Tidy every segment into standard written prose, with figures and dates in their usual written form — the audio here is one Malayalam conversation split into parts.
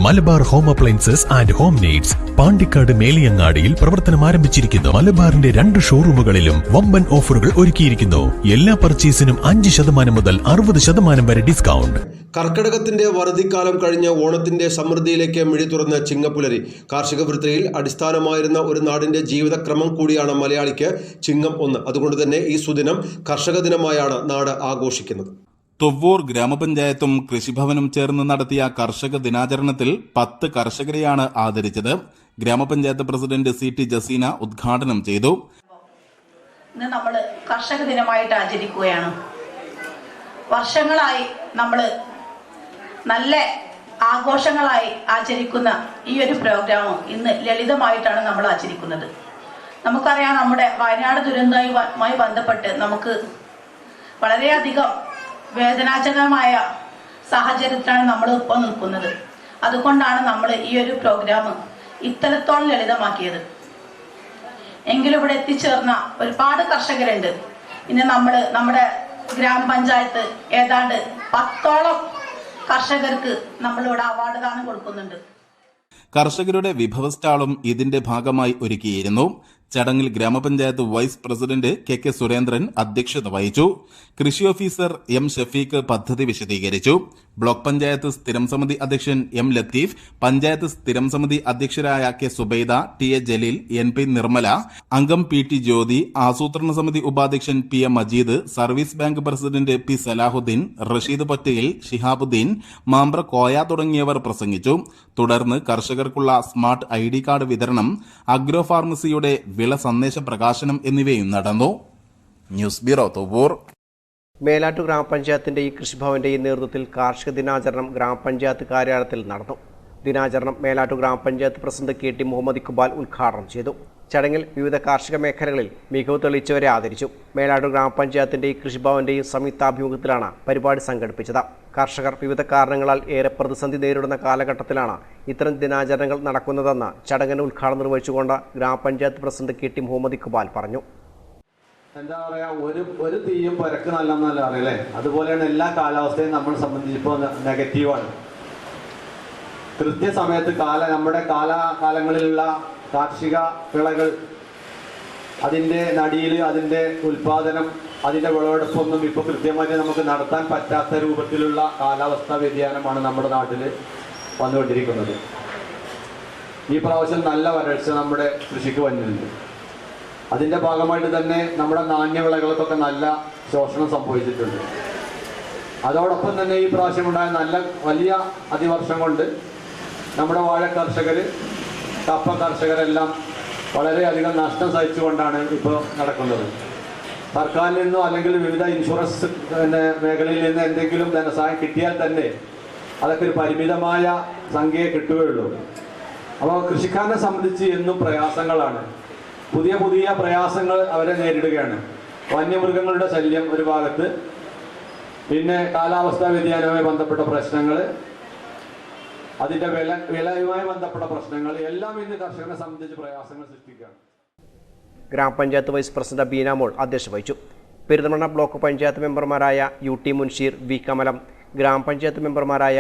Malabar home appliances and home needs Pandikkad മേലിയങ്ങാടിയിൽ പ്രവർത്തനം ആരംഭിച്ചിരിക്കുന്നു. മലബാറിന്റെ 2 ഷോറൂമുകളിലും വമ്പൻ ഓഫറുകൾ ഒരുക്കിയിരിക്കുന്നു. എല്ലാ പർച്ചേസിനും 5% മുതൽ 60% വരെ ഡിസ്കൗണ്ട്. കർക്കിടകത്തിന്റെ വറുതിക്കാലം കഴിഞ്ഞ് ഓണത്തിന്റെ സമൃദ്ധിയിലേക്ക് മിഴി തുറന്ന് ചിങ്ങപ്പുലരി. കാർഷിക വൃത്തിയിൽ അടിസ്ഥാനമായിരുന്ന ഒരു നാടിന്റെ ജീവിതക്രമം കൂടിയാണ് മലയാളിക്ക് ചിങ്ങം 1. അതുകൊണ്ട് തന്നെ ഈ സുദിനം കർഷക ദിനമായാണ് നാട് ആഘോഷിക്കുന്നത്. തൊവ്വൂർ ഗ്രാമപഞ്ചായത്തും കൃഷിഭവനും ചേർന്ന് നടത്തിയ കർഷക ദിനാചരണത്തിൽ 10 കർഷകരെയാണ് ആദരിച്ചത്. ഗ്രാമപഞ്ചായത്ത് പ്രസിഡന്റ് CT ജസീന ഉദ്ഘാടനം ചെയ്തു. ഇന്ന് നമ്മൾ കർഷക ദിനമായിട്ട് ആചരിക്കുകയാണ്. വർഷങ്ങളായി നമ്മൾ നല്ല ആഘോഷങ്ങളായി ആചരിക്കുന്ന ഈ ഒരു പ്രോഗ്രാം ഇന്ന് ലളിതമായിട്ടാണ് നമ്മൾ ആചരിക്കുന്നത്. നമുക്കറിയാം, നമ്മുടെ വയനാട് ദുരന്തവുമായി ബന്ധപ്പെട്ട് നമുക്ക് വളരെയധികം വേദനാജനകമായ സാഹചര്യത്തിലാണ് നമ്മൾ ഇപ്പോൾ നിൽക്കുന്നത്. അതുകൊണ്ടാണ് നമ്മൾ ഈ ഒരു പ്രോഗ്രാം ഇത്തരത്തോളം ലളിതമാക്കിയത്. എങ്കിലും ഇവിടെ എത്തിച്ചേർന്ന ഒരുപാട് കർഷകരുണ്ട്. ഇന്ന് നമ്മുടെ ഗ്രാമപഞ്ചായത്ത് ഏതാണ്ട് 10ഓളം കർഷകർക്ക് നമ്മളിവിടെ അവാർഡ് ദാനം കൊടുക്കുന്നുണ്ട്. കർഷകരുടെ വിഭവ സ്റ്റാളും ഇതിന്റെ ഭാഗമായി ഒരുക്കിയിരുന്നു. ചടങ്ങിൽ ഗ്രാമപഞ്ചായത്ത് വൈസ് പ്രസിഡന്റ് KK സുരേന്ദ്രൻ അധ്യക്ഷത വഹിച്ചു. കൃഷി ഓഫീസർ M ഷഫീഖ് പദ്ധതി വിശദീകരിച്ചു. ബ്ലോക്ക് പഞ്ചായത്ത് സ്ഥിരം സമിതി അധ്യക്ഷൻ M ലത്തീഫ്, പഞ്ചായത്ത് സ്ഥിരം സമിതി അധ്യക്ഷരായ K Subaida, TA Jaleel, NP Nirmala, അംഗം PT ജ്യോതി, ആസൂത്രണ സമിതി ഉപാധ്യക്ഷൻ PM Majeed, service bank president P Salahuddin, Rasheed Pattel, Shihabuddin, Mambra Koya തുടങ്ങിയവർ പ്രസംഗിച്ചു. തുടർന്ന് കർഷകർക്കുള്ള സ്മാർട്ട് ID കാർഡ് വിതരണം, അഗ്രോ ഫാർമസിയുടെ വിള സന്ദേശ പ്രകാശനം എന്നിവയും നടന്നു. News bureau, Thovvur. മേലാറ്റൂർ ഗ്രാമപഞ്ചായത്തിന്റെയും കൃഷിഭവന്റെയും നേതൃത്വത്തിൽ കാർഷിക ദിനാചരണം ഗ്രാമപഞ്ചായത്ത് കാര്യാലയത്തിൽ നടന്നു. ദിനാചരണം മേലാറ്റൂർ ഗ്രാമപഞ്ചായത്ത് പ്രസിഡന്റ് KT മുഹമ്മദ് ഇക്ബാൽ ഉദ്ഘാടനം ചെയ്തു. ചടങ്ങിൽ വിവിധ കാർഷിക മേഖലകളിൽ മികവ് തെളിയിച്ചവരെ ആദരിച്ചു. മേലാറ്റൂർ ഗ്രാമപഞ്ചായത്തിന്റെയും കൃഷിഭവന്റെയും സംയുക്താഭിമുഖ്യത്തിലാണ് പരിപാടി സംഘടിപ്പിച്ചത്. കർഷകർ വിവിധ കാരണങ്ങളാൽ ഏറെ പ്രതിസന്ധി നേരിടുന്ന കാലഘട്ടത്തിലാണ് ഇത്തരം ദിനാചരണങ്ങൾ നടക്കുന്നതെന്ന് ചടങ്ങിന് ഉദ്ഘാടനം നിർവഹിച്ചുകൊണ്ട് ഗ്രാമപഞ്ചായത്ത് പ്രസിഡന്റ് KT മുഹമ്മദ് ഇക്ബാൽ പറഞ്ഞു. എന്താ പറയാ, ഒരു തീയും പരക്ക് നല്ലെന്നല്ല അറിയല്ലേ. അതുപോലെയാണ് എല്ലാ കാലാവസ്ഥയും നമ്മളെ സംബന്ധിച്ചിപ്പോൾ നെഗറ്റീവാണ്. കൃത്യസമയത്ത് നമ്മുടെ കാലങ്ങളിലുള്ള കാർഷിക വിളകൾ, അതിൻ്റെ നടിയിൽ, അതിൻ്റെ ഉൽപാദനം, അതിൻ്റെ വിളവെടുപ്പൊന്നും ഇപ്പോൾ കൃത്യമായിട്ട് നമുക്ക് നടത്താൻ പറ്റാത്ത രൂപത്തിലുള്ള കാലാവസ്ഥാ വ്യതിയാനമാണ് നമ്മുടെ നാട്ടിൽ വന്നുകൊണ്ടിരിക്കുന്നത്. ഈ പ്രാവശ്യം നല്ല വരൾച്ച നമ്മുടെ കൃഷിക്ക് വന്നിട്ടുണ്ട്. അതിൻ്റെ ഭാഗമായിട്ട് തന്നെ നമ്മുടെ നാണ്യവിളകൾക്കൊക്കെ നല്ല ശോഷണം സംഭവിച്ചിട്ടുണ്ട്. അതോടൊപ്പം തന്നെ ഈ പ്രാവശ്യം ഉണ്ടായ വലിയ അതിവർഷം കൊണ്ട് നമ്മുടെ വാഴ കർഷകർ, കപ്പ കർഷകരെല്ലാം വളരെയധികം നഷ്ടം സഹിച്ചുകൊണ്ടാണ് ഇപ്പോൾ നടക്കുന്നത്. സർക്കാരിൽ നിന്നോ അല്ലെങ്കിൽ വിവിധ ഇൻഷുറൻസ് മേഖലയിൽ നിന്ന് എന്തെങ്കിലും ധനസഹായം കിട്ടിയാൽ തന്നെ അതൊക്കെ ഒരു പരിമിതമായ സംഖ്യയെ കിട്ടുകയുള്ളൂ. അപ്പോൾ കൃഷിക്കാരനെ സംബന്ധിച്ച് എന്നും പ്രയാസങ്ങളാണ്. പുതിയ പ്രയാസങ്ങൾ അവരെ നേരിടുകയാണ്. വന്യമൃഗങ്ങളുടെ ശല്യം ഒരു ഭാഗത്ത്, പിന്നെ കാലാവസ്ഥാ വ്യതിയാനവുമായി ബന്ധപ്പെട്ട പ്രശ്നങ്ങൾ, അതിന്റെ വിലയുമായി ബന്ധപ്പെട്ട പ്രശ്നങ്ങൾ എല്ലാം ഇന്ന് കർഷകനെ സംബന്ധിച്ച് പ്രയാസങ്ങൾ സൃഷ്ടിക്കുകയാണ്. ഗ്രാമപഞ്ചായത്ത് വൈസ് പ്രസിഡന്റ് ബീന മോൾ അധ്യക്ഷത വഹിച്ചു. പെരിന്തൽമണ്ണ ബ്ലോക്ക് പഞ്ചായത്ത് മെമ്പർമാരായ UT മുൻഷീർ, V കമലം, ഗ്രാമപഞ്ചായത്ത് മെമ്പർമാരായ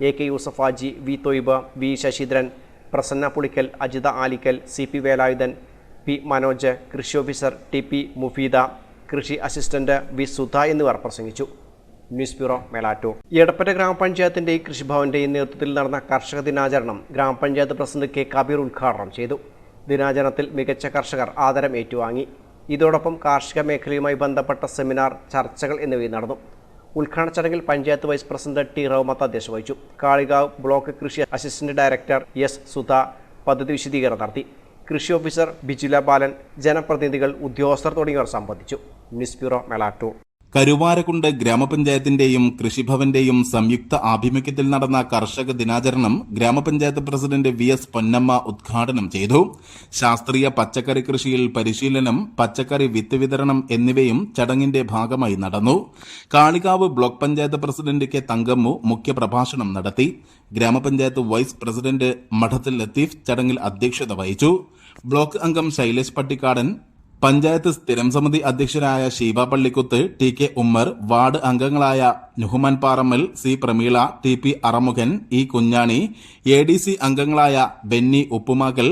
AK Yusuf Haji, V Thoyib, V Sasidharan, Prasanna Pulikkal, Ajitha Alikkal, CP Velayudhan, P Manoj, കൃഷി ഓഫീസർ TP മുഫീദ, കൃഷി അസിസ്റ്റന്റ് V സുധ എന്നിവർ പ്രസംഗിച്ചു. News bureau, Melattur. എടപ്പറ്റ ഗ്രാമപഞ്ചായത്തിന്റെയും കൃഷിഭവന്റെയും നേതൃത്വത്തിൽ നടന്ന കർഷക ദിനാചരണം ഗ്രാമപഞ്ചായത്ത് പ്രസിഡന്റ് K കബീർ ഉദ്ഘാടനം ചെയ്തു. ദിനാചരണത്തിൽ മികച്ച കർഷകർ ആദരം ഏറ്റുവാങ്ങി. ഇതോടൊപ്പം കാർഷിക മേഖലയുമായി ബന്ധപ്പെട്ട സെമിനാർ, ചർച്ചകൾ എന്നിവയും നടന്നു. ഉദ്ഘാടന ചടങ്ങിൽ പഞ്ചായത്ത് വൈസ് പ്രസിഡന്റ് T റഹ്മത്ത് അധ്യക്ഷത വഹിച്ചു. കാളികാവ് ബ്ലോക്ക് കൃഷി അസിസ്റ്റന്റ് ഡയറക്ടർ S സുധ പദ്ധതി വിശദീകരണം നടത്തി. കൃഷി ഓഫീസർ ബിജുല ബാലൻ, ജനപ്രതിനിധികൾ, ഉദ്യോഗസ്ഥർ തുടങ്ങിയവർ സംബന്ധിച്ചു. News bureau, Melattur. കരുവാരക്കുണ്ട് ഗ്രാമപഞ്ചായത്തിന്റെയും കൃഷിഭവന്റെയും സംയുക്ത ആഭിമുഖ്യത്തിൽ നടന്ന കർഷക ദിനാചരണം ഗ്രാമപഞ്ചായത്ത് പ്രസിഡന്റ് VS പൊന്നമ്മ ഉദ്ഘാടനം ചെയ്തു. ശാസ്ത്രീയ പച്ചക്കറി കൃഷിയിൽ പരിശീലനം, പച്ചക്കറി വിത്ത് വിതരണം എന്നിവയും ചടങ്ങിന്റെ ഭാഗമായി നടന്നു. Kalikavu block panchayat president K Thankammu മുഖ്യപ്രഭാഷണം നടത്തി. ഗ്രാമപഞ്ചായത്ത് വൈസ് പ്രസിഡന്റ് മഠത്തിൽ ലത്തീഫ് ചടങ്ങിൽ അധ്യക്ഷത വഹിച്ചു. ബ്ലോക്ക് അംഗം ശൈലേഷ് പട്ടിക്കാടൻ, പഞ്ചായത്ത് സ്ഥിരം സമിതി അധ്യക്ഷരായ Sheeba Pallikkuth, T K Ummer, ward അംഗങ്ങളായ Nuhman Parammal, C Prameela, T P Arumukhan, E Kunjani, ADC അംഗങ്ങളായ Benny Uppumakkal,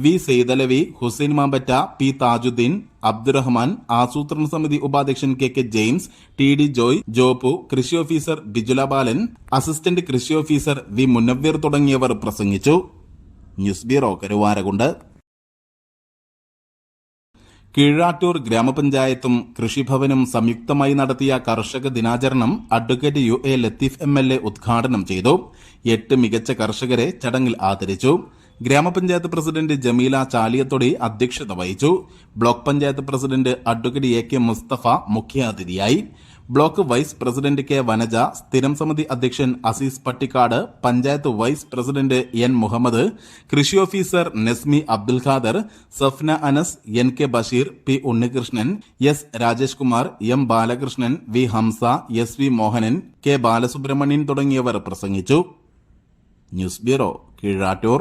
V Saithalavi, Hussain Mambatta, P Thajuddeen, Abdurahman, ആസൂത്രണ സമിതി ഉപാധ്യക്ഷൻ K James, TD Joy, Joppu, കൃഷി ഓഫീസർ ബിജുല ബാലൻ, അസിസ്റ്റന്റ് കൃഷി ഓഫീസർ വി മുനവ്വീർ തുടങ്ങിയവർ പ്രസംഗിച്ചു. News bureau, Karuvarakundu. കീഴാറ്റൂർ ഗ്രാമപഞ്ചായത്തും കൃഷിഭവനും സംയുക്തമായി നടത്തിയ കർഷക ദിനാചരണം അഡ്വക്കേറ്റ് UA ലത്തീഫ് MLA ഉദ്ഘാടനം ചെയ്തു. 8 മികച്ച കർഷകരെ ചടങ്ങിൽ ആദരിച്ചു. ഗ്രാമപഞ്ചായത്ത് പ്രസിഡന്റ് ജമീല ചാലിയത്തൊടി അധ്യക്ഷത വഹിച്ചു. Block panchayat president advocate AK Musthafa മുഖ്യാതിഥിയായി. Block vice president K Vanaja, സ്ഥിരം സമിതി അധ്യക്ഷൻ Azeez Pattikkad, panchayat vice president N Muhammad, കൃഷി ഓഫീസർ Nasmi Abdul Khader, Safna Anas, NK Basheer, P Unnikrishnan, S Rajesh Kumar, M Balakrishnan, V Hamsa, SV Mohanan, K Balasubramanian തുടങ്ങിയവർ പ്രസംഗിച്ചു. News bureau, Keezhattoor.